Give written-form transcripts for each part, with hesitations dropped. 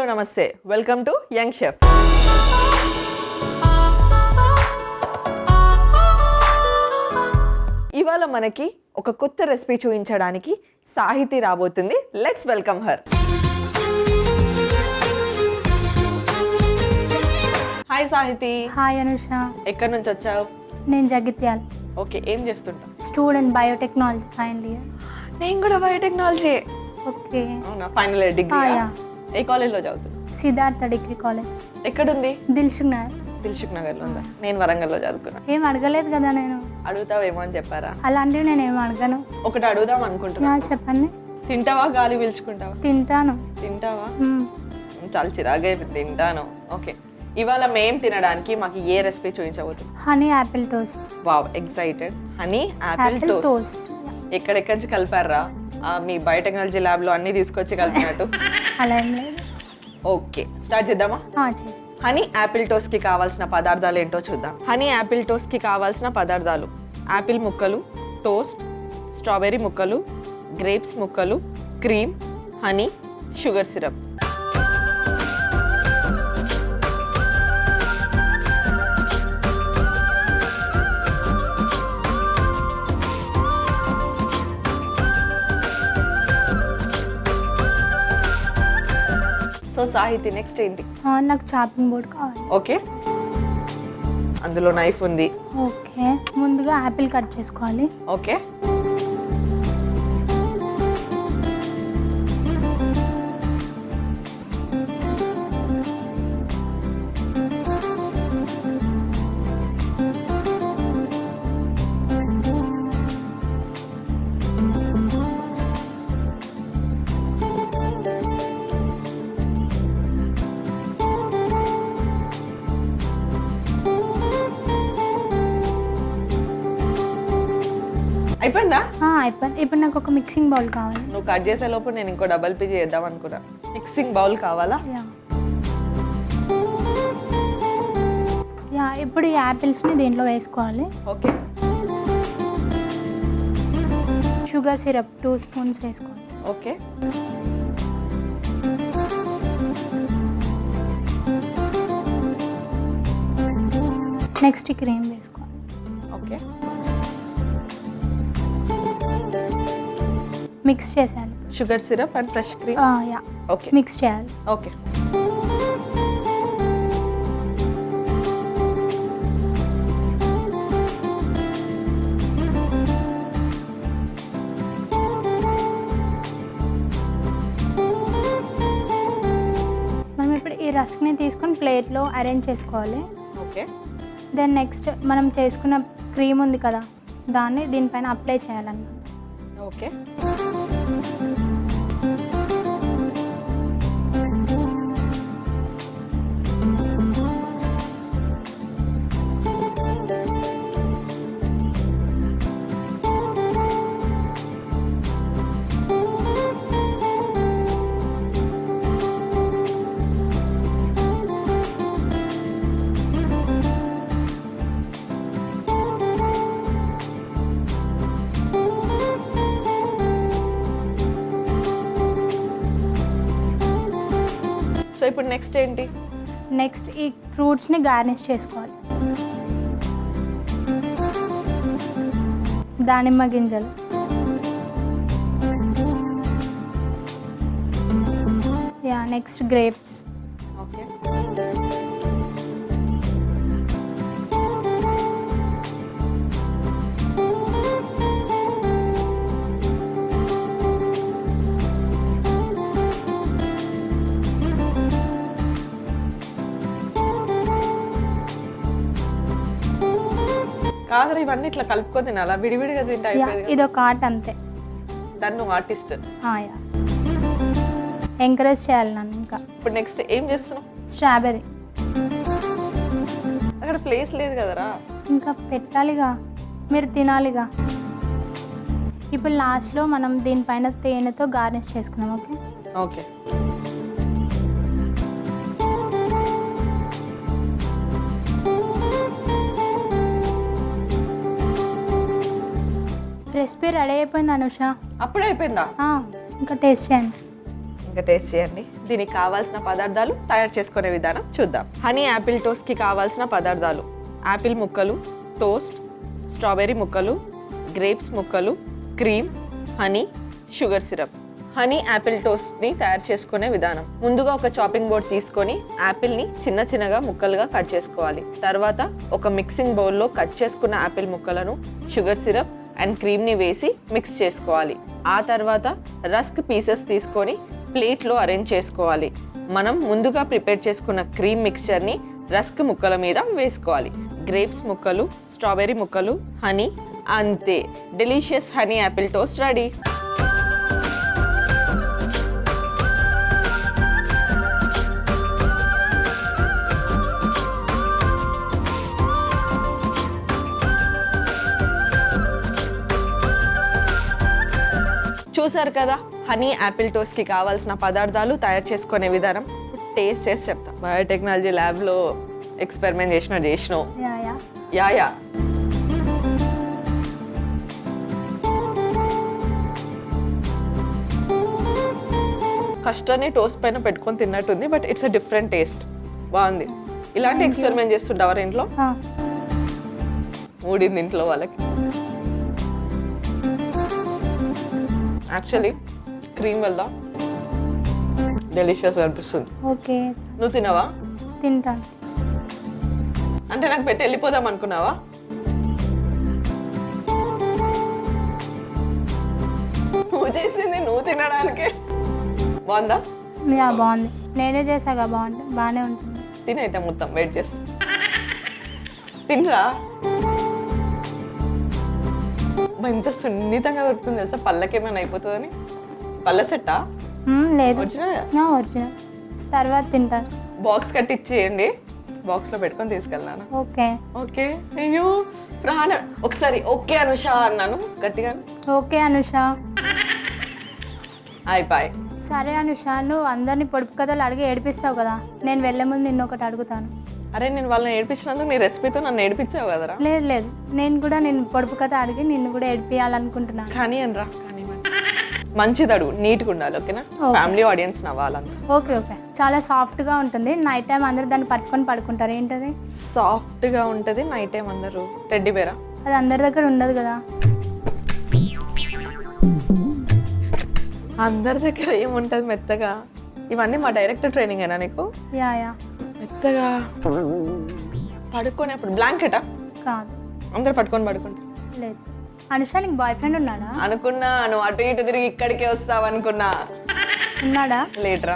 నమస్తే, welcome to young chef. ఇవాళ మనకి ఒక కొత్త రెసిపీ చూపించడానికి సాహితి రాబోతుంది. Let's welcome her. Hi Sahithi. Hi Anusha. ఎక్కడి నుంచి వచ్చావు? నేను జగిత్యాల. ఓకే, ఏం చేస్తుంటావు? Student, biotechnology final year. నేను కూడా బయోటెక్నాలజీ. ఓకే. అవునా, ఫైనల్ ఇయర్ డిగ్రీ. ఏ కాలేజ్లో చదువుతున్నావు? Siddhartha degree college. ఎక్కడుంది? దిల్సుఖ్ నగర్. దిల్సుఖ్ నగర్లో ఉందా? నేను వరంగల్లో చదువుకున్నా. ఏం అడగలేదు కదా నేను. అడుగుతావేమో అని చెప్పారా? అలాంటివి నేను ఏం అడగను. ఒకటి అడుగుదాం అనుకుంటున్నా. చెప్పండి. తింటావా, గాలి పీల్చుకుంటావా? తింటాను. తింటావా? చాలా చిరాగా తింటాను. ఓకే, ఇవాళ మేం తినడానికి మాకు ఏ రెసిపీ చూపించబోతుంది? Honey apple toast. Wow, excited. Honey apple toast. ఎక్కడెక్కడి నుంచి కలిపారా? మీ బయోటెక్నాలజీ ల్యాబ్ లో అన్ని తీసుకొచ్చి కలిపినట్టు. అలా ఏం లేదు. ఓకే, స్టార్ట్ చేద్దామా? హనీ యాపిల్ టోస్ట్ కి కావాల్సిన పదార్థాలు ఏంటో చూద్దాం. హనీ యాపిల్ టోస్ట్ కి కావాల్సిన పదార్థాలు: యాపిల్ ముక్కలు, టోస్ట్, స్ట్రాబెర్రీ ముక్కలు, గ్రేప్స్ ముక్కలు, cream, honey, sugar syrup. So Sahithi, next ఏంటి? నాకు చాపింగ్ బోర్డ్ కావాలి. ఓకే, అందులో నైఫ్ ఉంది. ఓకే, ముందుగా యాపిల్ కట్ చేసుకోవాలి. ఓకే, అయిపోయిందా? అయిపోయింది. ఇప్పుడు నాకు ఒక మిక్సింగ్ బౌల్ కావాలి. నువ్వు కట్ చేసే లోపు నేను ఇంకో డబల్ పీజీ చేద్దాం అనుకున్నా. మిక్సింగ్ బౌల్ కావాలా? ఇప్పుడు ఈ యాపిల్స్ని దీంట్లో వేసుకోవాలి. ఓకే, షుగర్ సిరప్ 2 స్పూన్స్ వేసుకోవాలి. ఓకే, నెక్స్ట్ క్రీమ్ వేసుకోవాలి. ఓకే, మిక్స్ చేసేయాలి. Sugar syrup and fresh cream. Okay, mix చేయాలి. ఓకే, మనం ఇప్పుడు ఈ రస్క్ని తీసుకొని ప్లేట్లో అరేంజ్ చేసుకోవాలి. ఓకే, దెన్ నెక్స్ట్ మనం చేసుకున్న క్రీమ్ ఉంది కదా, దాన్ని దీనిపైన అప్లై చేయాలన్నమాట. ఓకే, సో ఇప్పుడు నెక్స్ట్ ఏంటి? నెక్స్ట్ ఈ ఫ్రూట్స్ని గార్నిష్ చేసుకోవాలి. దానిమ్మ గింజలు, నెక్స్ట్ గ్రేప్స్, ఓకే, కాదు ఇవన్నీ ఇట్లా కలుపుకొని తినాలా? విడివిడిగా తింటే అయిపోయింది. ఇదొక ఆర్ట్ అంతే. దాన్ని నువ్వు ఆర్టిస్ట్. ఎంకరేజ్ చేయాలి నన్ను. ఇంకా ఇప్పుడు నెక్స్ట్ ఏం చేస్తున్నావు? స్ట్రాబెర్రీ. అక్కడ ప్లేస్ లేదు కదరా. ఇంకా పెట్టాలిగా, మీరు తినాలిగా. ఇప్పుడు లాస్ట్లో మనం దీనిపైన తేనెతో గార్నిష్ చేసుకున్నాం. ఓకే, ఓకే, రెసిపీ రెడీ అయిపోయింది అనుష. అప్పుడే అయిపోయిందా? ఇంకా టేస్ట్ చేయండి. ఇంకా టేస్ట్ చేయండి. దీనికి కావాల్సిన పదార్థాలు తయారు చేసుకునే విధానం చూద్దాం. హనీ యాపిల్ టోస్ట్కి కావాల్సిన పదార్థాలు: యాపిల్ ముక్కలు, టోస్ట్, స్ట్రాబెర్రీ ముక్కలు, గ్రేప్స్ ముక్కలు, cream, honey, sugar syrup. Honey apple టోస్ట్ని తయారు చేసుకునే విధానం: ముందుగా ఒక చాపింగ్ బోర్డ్ తీసుకొని యాపిల్ని చిన్న చిన్నగా ముక్కలుగా కట్ చేసుకోవాలి. తర్వాత ఒక మిక్సింగ్ బౌల్లో కట్ చేసుకున్న యాపిల్ ముక్కలను షుగర్ సిరప్ అండ్ క్రీమ్ని వేసి మిక్స్ చేసుకోవాలి. ఆ తర్వాత రస్క్ పీసెస్ తీసుకొని ప్లేట్లో అరేంజ్ చేసుకోవాలి. మనం ముందుగా ప్రిపేర్ చేసుకున్న క్రీమ్ మిక్స్చర్ని రస్క్ ముక్కల మీద వేసుకోవాలి. గ్రేప్స్ ముక్కలు, స్ట్రాబెర్రీ ముక్కలు, హనీ, అంతే, delicious honey apple toast ready. చూసారు కదా హనీ యాపిల్ టోస్ట్కి కావాల్సిన పదార్థాలు తయారు చేసుకునే విధానం. టేస్ట్ చేసి చెప్తా. బయోటెక్నాలజీ ల్యాబ్లో ఎక్స్పెరిమెంట్ చేసినావు. యా కష్టాన్ని టోస్ట్ పైన పెట్టుకొని తిన్నట్టుంది, but it's a different taste. బాగుంది. ఇలాంటి ఎక్స్పెరిమెంట్ చేస్తుంటావా ఇంట్లో? మూడింది ఇంట్లో వాళ్ళకి. యాక్చువల్లీ క్రీమ్ వల్ల డెలిషియస్గా అనిపిస్తుంది. ఓకే, నువ్వు తినవా? తింటాను. అంటే నాకు పెట్టి వెళ్ళిపోదాం అనుకున్నావా? నువ్వు చేసింది నువ్వు తినడానికే. బాగుందా? బాగుంది. నేనే చేసాగా, బాగానే ఉంటుంది. తినైతే మొత్తం వెయిట్ చేస్తా. తినరా? ఇంత సున్నితంగా దొరుకుతుంది తెలుసా? పళ్ళకేమైనా అయిపోతుందని. పళ్ళ సెట్టా? లేదు, ఒరిజినల్. ఒరిజినల్. తర్వాత తింటాను. బాక్స్ కట్టి ఇచ్చేయండి, బాక్స్లో పెట్టుకొని తీసుకెళ్ళాను. Okay okay. అయ్యో ప్రాణ, ఒకసారి ఓకే అనుష అన్నాను గట్టిగా. ఓకే అనుష. అయిపోయి. సరే అనుష, నువ్వు అందరినీ పొడుపు కథలు అడిగి ఏడిపిస్తావు కదా, నేను వెళ్ళే ముందు నిన్ను ఒకటి అడుగుతాను. అరే, నేను వాళ్ళని ఏడిపించినందుకు నీ రెసిపీతో నన్ను ఏడిపించావు కదరా. లేదు, నేను కూడా నేను పొడుపు కథ అడిగి నిన్ను కూడా ఏడిపియాలనుకుంటున్నాను. కానీ అనరా, కానీ మంచిది అడుగు, నీట్గా ఉండాలి. ఓకేనా? ఫ్యామిలీ ఆడియన్స్ నవ్వాలంతా. ఓకే. చాలా సాఫ్ట్గా ఉంటుంది. నైట్ టైం అందరూ దాన్ని పట్టుకొని పడుకుంటారు. ఏంటది? సాఫ్ట్గా ఉంటుంది నైట్ టైం అందరూ. టెడ్డీ బేరా? అది అందరి దగ్గర ఉండదు కదా. అందరి దగ్గర ఏముంటుంది మెత్తగా? ఇవన్నీ మా డైరెక్టర్ ట్రైనింగ్ అయినా నీకు? యా. మెత్తగా పడుకునేప్పుడు బ్లాంకెటా? కాదు. అందరు పట్టుకొని పడుకుంటా? లేదు. అనుష, నీకు బాయ్ ఫ్రెండ్ ఉన్నాడా? అనుకున్నా, నువ్వు అటు ఇటు తిరిగి ఇక్కడికే వస్తావు అనుకున్నా. ఉన్నాడా? లేట్రా.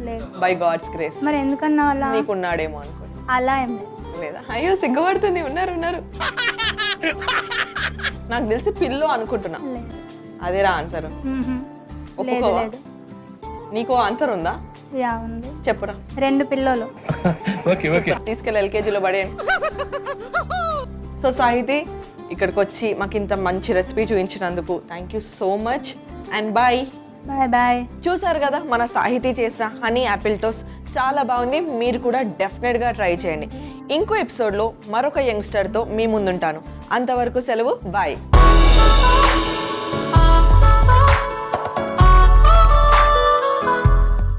లేదు. By god's grace. మరి ఎందుకన్నా అలా? నీకు ఉన్నాడేమో అనుకున్నా. అలా ఏం లేదు. లేదా? అయ్యో సిగ్గుపడుతుంది. ఉన్నారు. నాకు తెలిసి పిల్లో అనుకుంటున్నా. అదేరా ఆన్సర్. ఒప్పుకోవా? నీకు ఆన్సర్ ఉందా? యా, ఉంది. చెప్పురా. 2 పిల్లలు. తీసుకెళ్ళి ఎల్కేజీలో పడేయండి. సో సాహితి, ఇక్కడికి వచ్చి మాకు ఇంత మంచి రెసిపీ చూపించినందుకు thank you so much and bye. Bye. చూసారు కదా మన సాహితి చేసిన హనీ యాపిల్ టోస్ట్, చాలా బాగుంది. మీరు కూడా డెఫినెట్గా ట్రై చేయండి. ఇంకో ఎపిసోడ్లో మరొక యంగ్స్టర్తో మీ ముందుంటాను. అంతవరకు సెలవు. బాయ్.